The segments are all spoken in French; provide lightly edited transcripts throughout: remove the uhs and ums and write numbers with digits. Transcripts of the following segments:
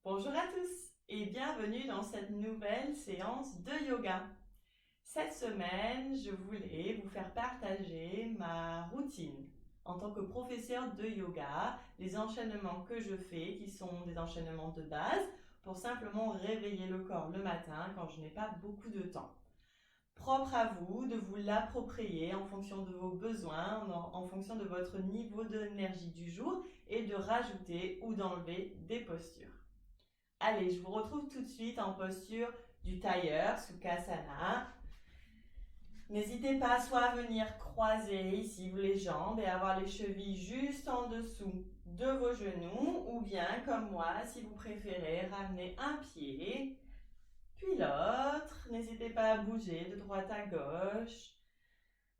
Bonjour à tous et bienvenue dans cette nouvelle séance de yoga. Cette semaine, je voulais vous faire partager ma routine en tant que professeur de yoga, les enchaînements que je fais qui sont des enchaînements de base pour simplement réveiller le corps le matin quand je n'ai pas beaucoup de temps. Propre à vous de vous l'approprier en fonction de vos besoins, en fonction de votre niveau d'énergie du jour et de rajouter ou d'enlever des postures. Allez, je vous retrouve tout de suite en posture du tailleur, Sukhasana. N'hésitez pas soit à venir croiser ici les jambes et avoir les chevilles juste en dessous de vos genoux, ou bien comme moi, si vous préférez, ramener un pied, puis l'autre. N'hésitez pas à bouger de droite à gauche.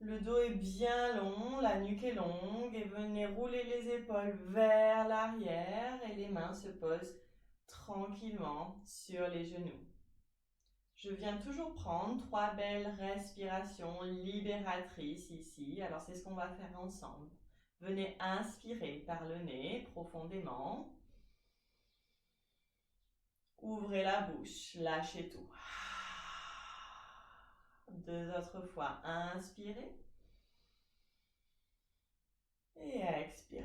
Le dos est bien long, la nuque est longue et venez rouler les épaules vers l'arrière et les mains se posent tranquillement sur les genoux. Je viens toujours prendre 3 belles respirations libératrices ici. Alors c'est ce qu'on va faire ensemble. Venez inspirer par le nez profondément. Ouvrez la bouche, lâchez tout. 2 autres fois, inspirez. Et expirez.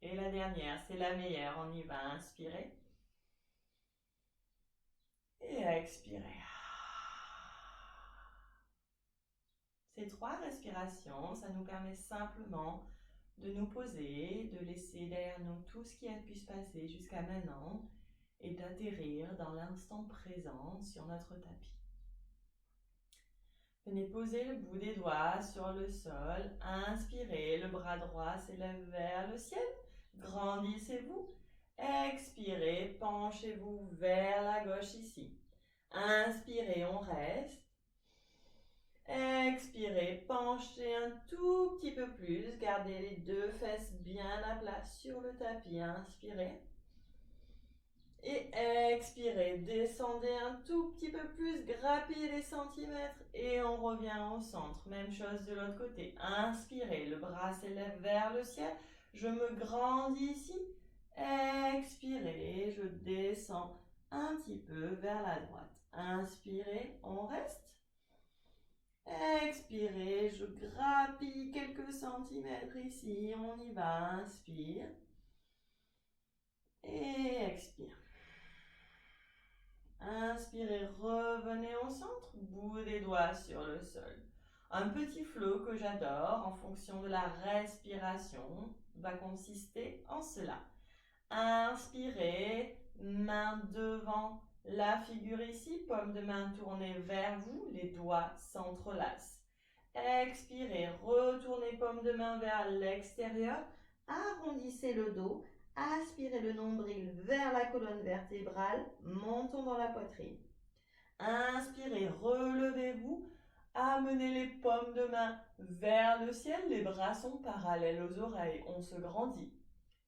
Et la dernière, c'est la meilleure. On y va, inspirez. Et expirez. Ces 3 respirations, ça nous permet simplement de nous poser, de laisser derrière nous tout ce qui a pu se passer jusqu'à maintenant et d'atterrir dans l'instant présent sur notre tapis. Venez poser le bout des doigts sur le sol. Inspirez, le bras droit s'élève vers le ciel. Grandissez-vous. Expirez, penchez-vous vers la gauche ici. Inspirez, on reste. Expirez, penchez un tout petit peu plus. Gardez les 2 fesses bien à plat sur le tapis. Inspirez. Et expirez, descendez un tout petit peu plus, grappillez les centimètres et on revient au centre. Même chose de l'autre côté. Inspirez, le bras s'élève vers le ciel. Je me grandis ici. Expirez, je descends un petit peu vers la droite. Inspirez, on reste. Expirez, je grappille quelques centimètres ici. On y va, inspire. Et expire. Inspirez, revenez au centre, bout des doigts sur le sol. Un petit flow que j'adore en fonction de la respiration va consister en cela. Inspirez, main devant la figure ici, paume de main tournée vers vous, les doigts s'entrelacent. Expirez, retournez paume de main vers l'extérieur, arrondissez le dos. Aspirez le nombril vers la colonne vertébrale, montons dans la poitrine. Inspirez, relevez-vous, amenez les paumes de main vers le ciel, les bras sont parallèles aux oreilles, on se grandit.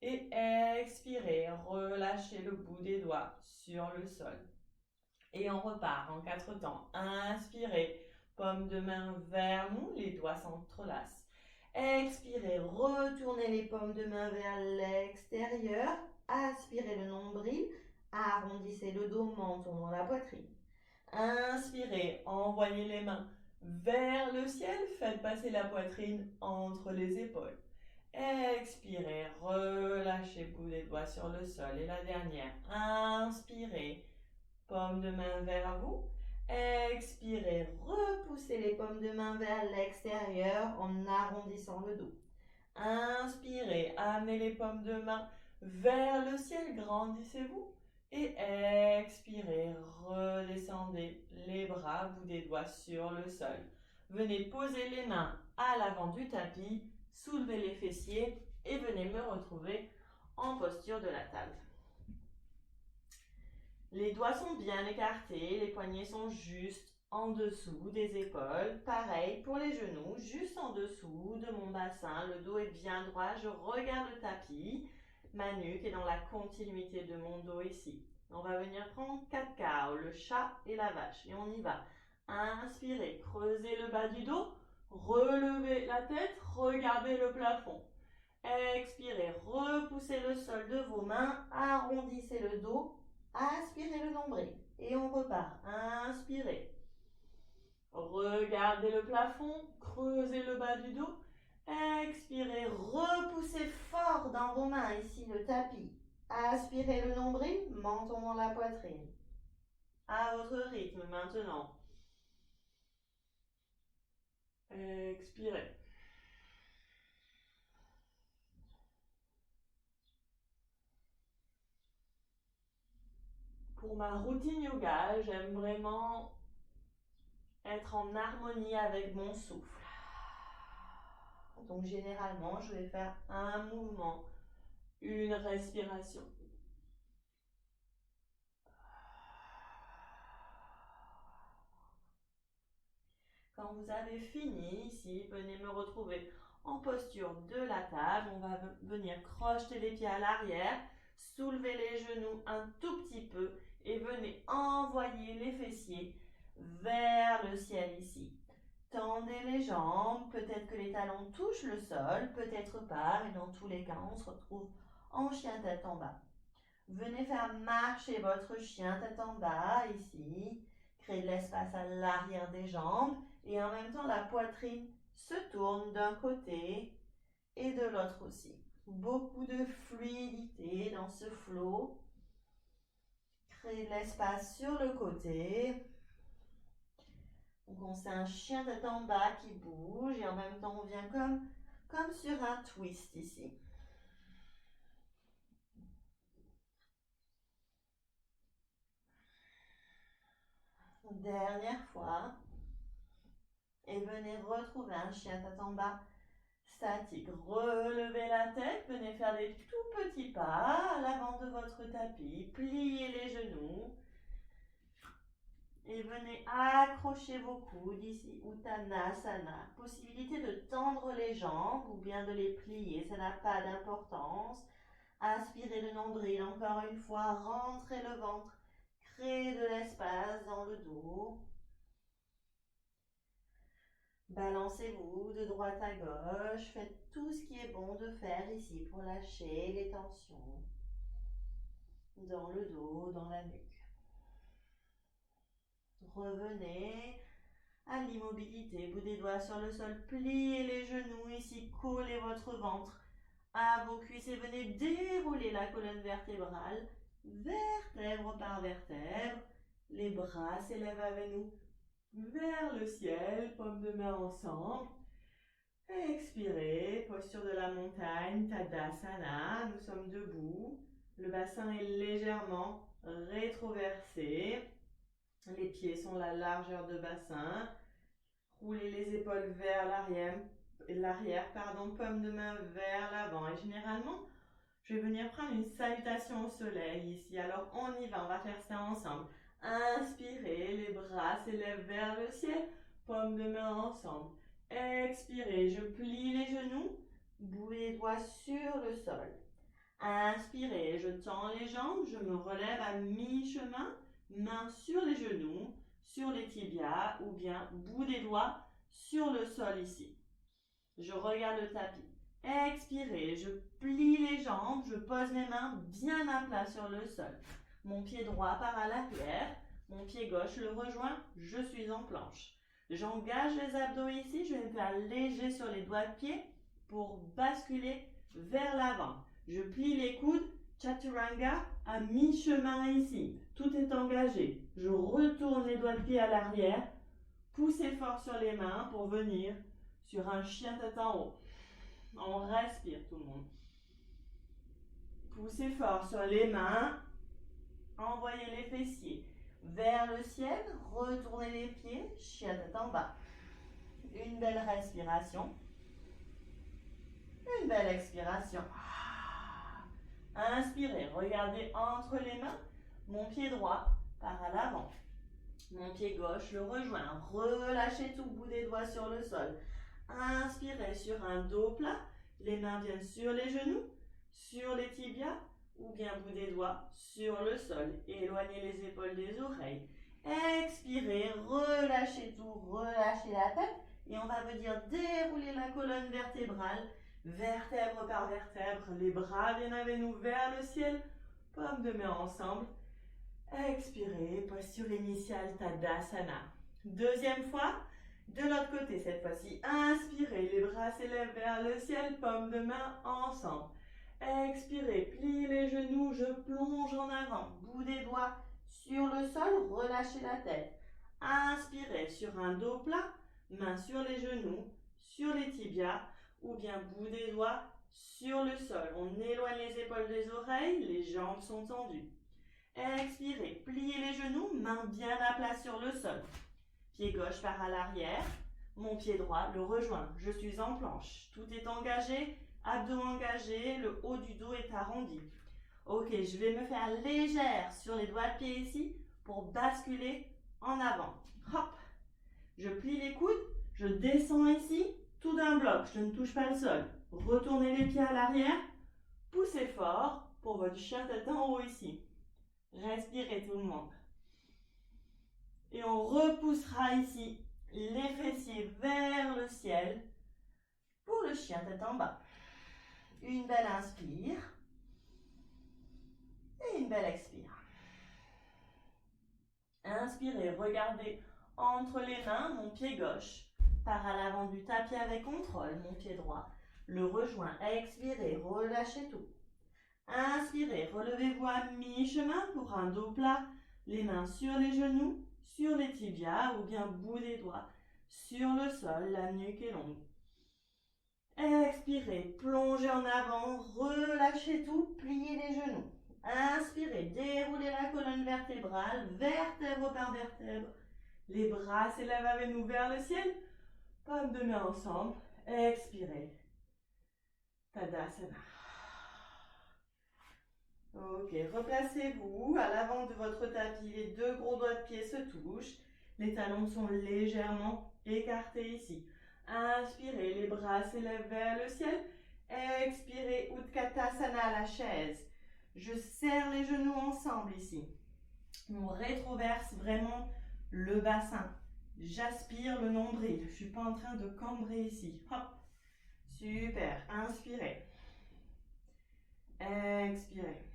Et expirez, relâchez le bout des doigts sur le sol. Et on repart en 4 temps. Inspirez, paume de main vers nous, les doigts s'entrelacent. Expirez, retournez les paumes de main vers l'extérieur. Aspirez le nombril, arrondissez le dos, menton dans la poitrine. Inspirez, envoyez les mains vers le ciel, faites passer la poitrine entre les épaules. Expirez, relâchez le bout des doigts sur le sol. Et la dernière, inspirez, paume de main vers vous. Expirez, repoussez les paumes de main vers l'extérieur en arrondissant le dos. Inspirez, amenez les paumes de main vers le ciel, grandissez-vous. Et expirez, redescendez les bras, bout des doigts sur le sol. Venez poser les mains à l'avant du tapis, soulevez les fessiers et venez me retrouver en posture de la table. Les doigts sont bien écartés, les poignets sont juste en dessous des épaules. Pareil pour les genoux, juste en dessous de mon bassin. Le dos est bien droit, je regarde le tapis. Ma nuque est dans la continuité de mon dos ici. On va venir prendre 4 KO, le chat et la vache. Et on y va. Inspirez, creusez le bas du dos. Relevez la tête, regardez le plafond. Expirez, repoussez le sol de vos mains, arrondissez le dos, aspirez le nombril. Et on repart. Inspirez. Regardez le plafond, creusez le bas du dos. Expirez, repoussez fort dans vos mains, ici le tapis. Aspirez le nombril, menton dans la poitrine. À votre rythme maintenant. Expirez. Pour ma routine yoga, j'aime vraiment être en harmonie avec mon souffle. Donc généralement, je vais faire un mouvement, une respiration. Quand vous avez fini ici, venez me retrouver en posture de la table. On va venir crocheter les pieds à l'arrière, soulever les genoux un tout petit peu et venez envoyer les fessiers vers le ciel ici. Tendez les jambes, peut-être que les talons touchent le sol, peut-être pas, mais dans tous les cas, on se retrouve en chien tête en bas. Venez faire marcher votre chien tête en bas ici. Créez de l'espace à l'arrière des jambes et en même temps la poitrine se tourne d'un côté et de l'autre aussi. Beaucoup de fluidité dans ce flow. Créez de l'espace sur le côté. Donc c'est un chien tête en bas qui bouge et en même temps on vient comme sur un twist ici. Dernière fois. Et venez retrouver un chien tête en bas statique. Relevez la tête, venez faire des tout petits pas à l'avant de votre tapis. Pliez les genoux. Et venez accrocher vos coudes ici, Uttanasana. Possibilité de tendre les jambes ou bien de les plier, ça n'a pas d'importance. Aspirez le nombril encore une fois, rentrez le ventre, créez de l'espace dans le dos. Balancez-vous de droite à gauche, faites tout ce qui est bon de faire ici pour lâcher les tensions dans le dos, dans la nuque. Revenez à l'immobilité, bout des doigts sur le sol, pliez les genoux ici, collez votre ventre à vos cuisses et venez dérouler la colonne vertébrale, vertèbre par vertèbre. Les bras s'élèvent avec nous vers le ciel, paumes de main ensemble. Expirez, posture de la montagne, Tadasana, nous sommes debout. Le bassin est légèrement rétroversé. Les pieds sont la largeur de bassin. Roulez les épaules vers l'arrière, paume de main vers l'avant. Et généralement, je vais venir prendre une salutation au soleil ici. Alors on y va, on va faire ça ensemble. Inspirez, les bras s'élèvent vers le ciel, paume de main ensemble. Expirez, je plie les genoux, bout les doigts sur le sol. Inspirez, je tends les jambes, je me relève à mi-chemin, mains sur les genoux, sur les tibias ou bien bout des doigts sur le sol ici. Je regarde le tapis. Expirez, je plie les jambes, je pose mes mains bien à plat sur le sol. Mon pied droit part à l'arrière, mon pied gauche le rejoint, je suis en planche. J'engage les abdos ici, je vais me faire léger sur les doigts de pied pour basculer vers l'avant. Je plie les coudes, Chaturanga à mi-chemin ici. Tout est engagé. Je retourne les doigts de pied à l'arrière, poussez fort sur les mains pour venir sur un chien tête en haut. On respire tout le monde. Poussez fort sur les mains. Envoyez les fessiers vers le ciel. Retournez les pieds. Chien tête en bas. Une belle respiration. Une belle expiration. Inspirez. Regardez entre les mains. Mon pied droit part à l'avant. Mon pied gauche le rejoint. Relâchez tout bout des doigts sur le sol. Inspirez sur un dos plat. Les mains viennent sur les genoux, sur les tibias ou bien bout des doigts sur le sol. Éloignez les épaules des oreilles. Expirez, relâchez tout, relâchez la tête. Et on va venir dérouler la colonne vertébrale vertèbre par vertèbre. Les bras viennent avec nous vers le ciel. Paumes de main ensemble. Expirez, posture initiale Tadasana. Deuxième fois, de l'autre côté cette fois-ci. Inspirez, les bras s'élèvent vers le ciel, paumes de main ensemble. Expirez, pliez les genoux, je plonge en avant. Bout des doigts sur le sol, relâchez la tête. Inspirez sur un dos plat, mains sur les genoux, sur les tibias, ou bien bout des doigts sur le sol. On éloigne les épaules des oreilles, les jambes sont tendues. Expirez, pliez les genoux, mains bien à plat sur le sol. Pied gauche part à l'arrière, mon pied droit le rejoint. Je suis en planche, tout est engagé, abdos engagés, le haut du dos est arrondi. Ok, je vais me faire légère sur les doigts de pied ici pour basculer en avant. Hop, je plie les coudes, je descends ici, tout d'un bloc, je ne touche pas le sol. Retournez les pieds à l'arrière, poussez fort pour votre chien tête en haut ici. Respirez tout le monde. Et on repoussera ici les fessiers vers le ciel pour le chien tête en bas. Une belle inspire et une belle expire. Inspirez, regardez entre les mains, mon pied gauche part à l'avant du tapis avec contrôle, mon pied droit le rejoint. Expirez, relâchez tout. Inspirez, relevez-vous à mi-chemin pour un dos plat, les mains sur les genoux, sur les tibias ou bien bout des doigts sur le sol, la nuque est longue. Expirez, plongez en avant, relâchez tout, pliez les genoux. Inspirez, déroulez la colonne vertébrale, vertèbre par vertèbre. Les bras s'élèvent avec nous vers le ciel. Paumes de main ensemble. Expirez. Tadasana. Ok, replacez-vous à l'avant de votre tapis. Les deux gros doigts de pied se touchent. Les talons sont légèrement écartés ici. Inspirez, les bras s'élèvent vers le ciel. Expirez, Utkatasana, la chaise. Je serre les genoux ensemble ici. On rétroverse vraiment le bassin. J'aspire le nombril. Je ne suis pas en train de cambrer ici. Hop. Super. Inspirez. Expirez.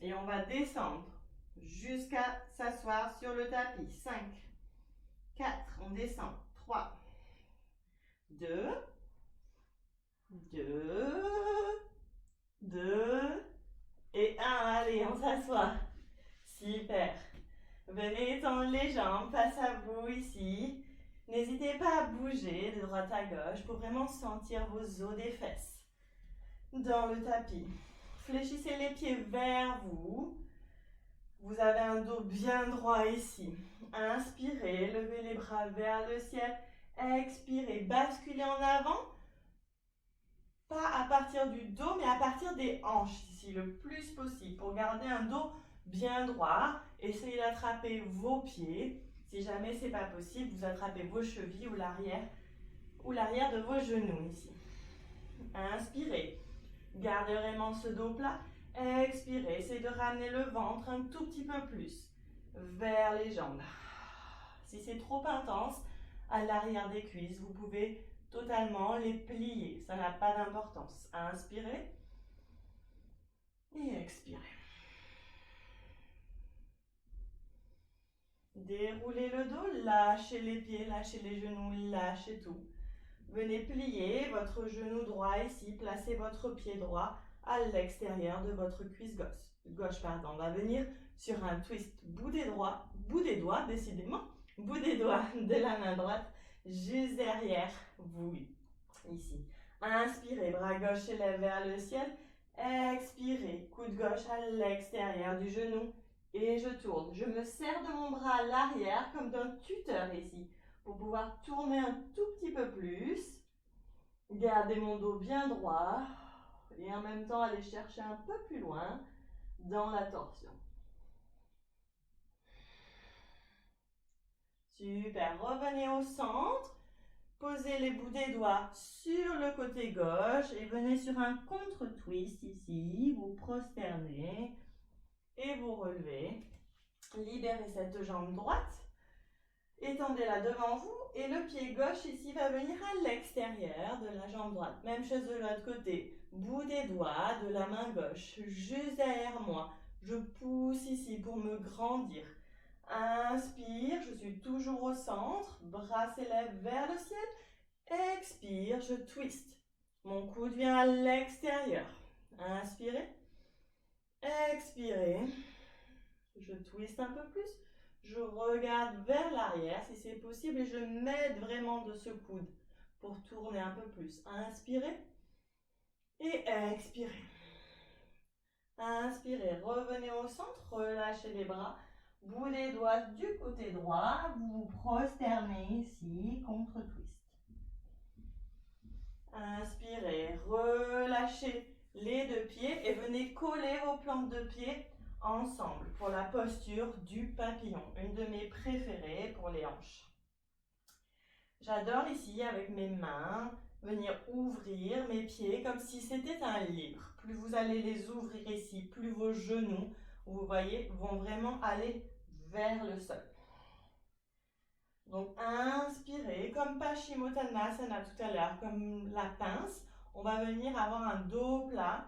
Et on va descendre jusqu'à s'asseoir sur le tapis. 5, 4, on descend. 3, 2, 2 et 1. Allez, on s'assoit. Super. Venez étendre les jambes face à vous ici. N'hésitez pas à bouger de droite à gauche pour vraiment sentir vos os des fesses dans le tapis. Fléchissez les pieds vers vous. Vous avez un dos bien droit ici. Inspirez, levez les bras vers le ciel. Expirez, basculez en avant. Pas à partir du dos, mais à partir des hanches ici, le plus possible. Pour garder un dos bien droit, essayez d'attraper vos pieds. Si jamais ce n'est pas possible, vous attrapez vos chevilles ou l'arrière de vos genoux ici. Inspirez. Gardez vraiment ce dos plat. Expirez. Essayez de ramener le ventre un tout petit peu plus vers les jambes. Si c'est trop intense, à l'arrière des cuisses, vous pouvez totalement les plier. Ça n'a pas d'importance. Inspirez. Et expirez. Déroulez le dos, lâchez les pieds, lâchez les genoux, lâchez tout. Venez plier votre genou droit ici, placez votre pied droit à l'extérieur de votre cuisse gauche. On va venir sur un twist bout des doigts, décidément, bout des doigts de la main droite, juste derrière vous, ici. Inspirez, bras gauche s'élève vers le ciel. Expirez, coude gauche à l'extérieur du genou. Et je tourne. Je me serre de mon bras à l'arrière comme d'un tuteur ici pour pouvoir tourner un tout petit peu plus. Gardez mon dos bien droit et en même temps aller chercher un peu plus loin dans la torsion. Super. Revenez au centre. Posez les bouts des doigts sur le côté gauche et venez sur un contre-twist ici. Vous prosternez et vous relevez. Libérez cette jambe droite. Étendez-la devant vous et le pied gauche ici va venir à l'extérieur de la jambe droite. Même chose de l'autre côté. Bout des doigts de la main gauche, juste derrière moi. Je pousse ici pour me grandir. Inspire, je suis toujours au centre. Bras s'élèvent vers le ciel. Expire, je twist. Mon coude vient à l'extérieur. Inspirez. Expirez. Je twist un peu plus. Je regarde vers l'arrière si c'est possible et je m'aide vraiment de ce coude pour tourner un peu plus. Inspirez et expirez. Inspirez, revenez au centre, relâchez les bras. Bout des doigts du côté droit, vous vous prosternez ici contre twist. Inspirez, relâchez les deux pieds et venez coller vos plantes de pied ensemble pour la posture du papillon, une de mes préférées pour les hanches. J'adore ici avec mes mains venir ouvrir mes pieds comme si c'était un livre. Plus vous allez les ouvrir ici, plus vos genoux, vous voyez, vont vraiment aller vers le sol. Donc inspirez, comme Paschimottanasana tout à l'heure, comme la pince, on va venir avoir un dos plat.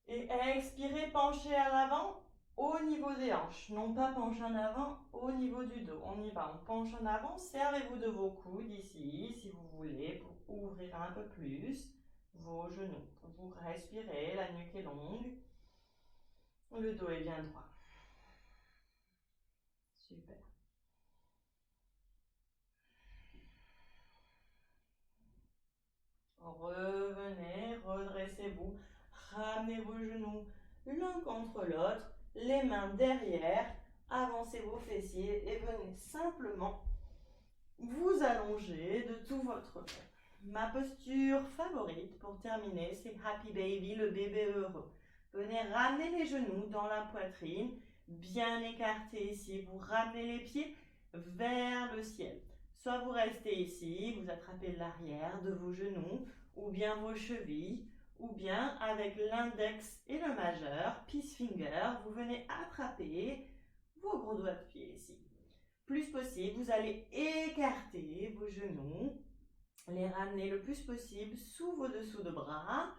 Et expirez, penchez à l'avant au niveau des hanches. Non pas pencher en avant au niveau du dos. On y va, on penche en avant. Servez-vous de vos coudes ici, si vous voulez, pour ouvrir un peu plus vos genoux. Vous respirez, la nuque est longue. Le dos est bien droit. Super. Revenez, redressez-vous. Ramenez vos genoux l'un contre l'autre, les mains derrière, avancez vos fessiers et venez simplement vous allonger de tout votre corps. Ma posture favorite pour terminer, c'est Happy Baby, le bébé heureux. Venez ramener les genoux dans la poitrine, bien écartés ici. Vous ramenez les pieds vers le ciel. Soit vous restez ici, vous attrapez l'arrière de vos genoux, ou bien vos chevilles, ou bien avec l'index et le majeur, peace finger, vous venez attraper vos gros doigts de pied ici. Plus possible, vous allez écarter vos genoux, les ramener le plus possible sous vos dessous de bras.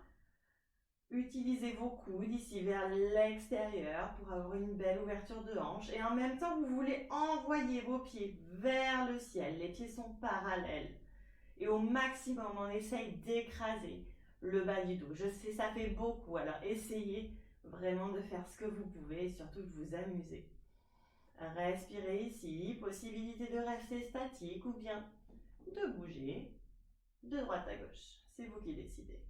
Utilisez vos coudes ici vers l'extérieur pour avoir une belle ouverture de hanche. Et en même temps, vous voulez envoyer vos pieds vers le ciel. Les pieds sont parallèles. Et au maximum, on essaye d'écraser le bas du dos. Je sais, ça fait beaucoup. Alors, essayez vraiment de faire ce que vous pouvez et surtout de vous amuser. Respirez ici. Possibilité de rester statique ou bien de bouger de droite à gauche. C'est vous qui décidez.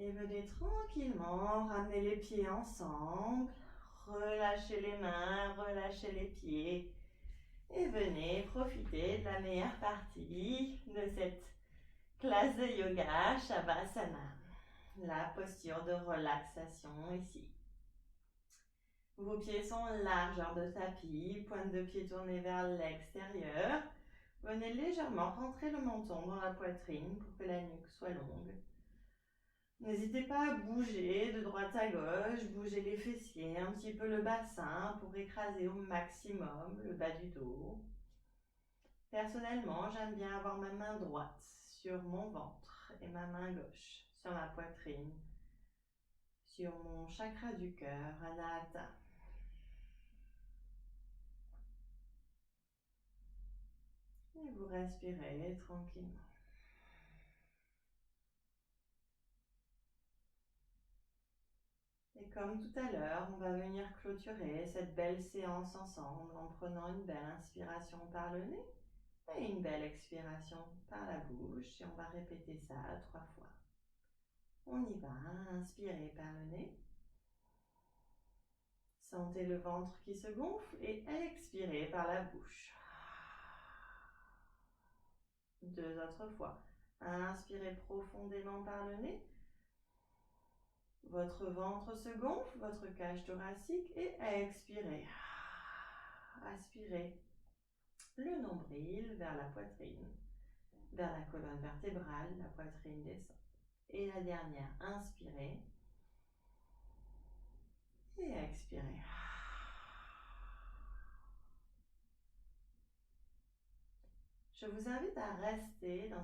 Et venez tranquillement ramener les pieds ensemble. Relâchez les mains, relâchez les pieds. Et venez profiter de la meilleure partie de cette classe de yoga, Shavasana. La posture de relaxation ici. Vos pieds sont largeur de tapis, pointe de pied tournée vers l'extérieur. Venez légèrement rentrer le menton dans la poitrine pour que la nuque soit longue. N'hésitez pas à bouger de droite à gauche, bouger les fessiers, un petit peu le bassin pour écraser au maximum le bas du dos. Personnellement, j'aime bien avoir ma main droite sur mon ventre et ma main gauche sur ma poitrine, sur mon chakra du cœur, Anahata. Et vous respirez tranquillement. Et comme tout à l'heure, on va venir clôturer cette belle séance ensemble en prenant une belle inspiration par le nez et une belle expiration par la bouche. Et on va répéter ça 3 fois. On y va, inspirez par le nez. Sentez le ventre qui se gonfle et expirez par la bouche. 2 autres fois. Inspirez profondément par le nez. Votre ventre se gonfle, votre cage thoracique et expirez. Aspirez le nombril vers la poitrine. vers la colonne vertébrale, la poitrine descend. Et la dernière, inspirez. Et expirez. Je vous invite à rester dans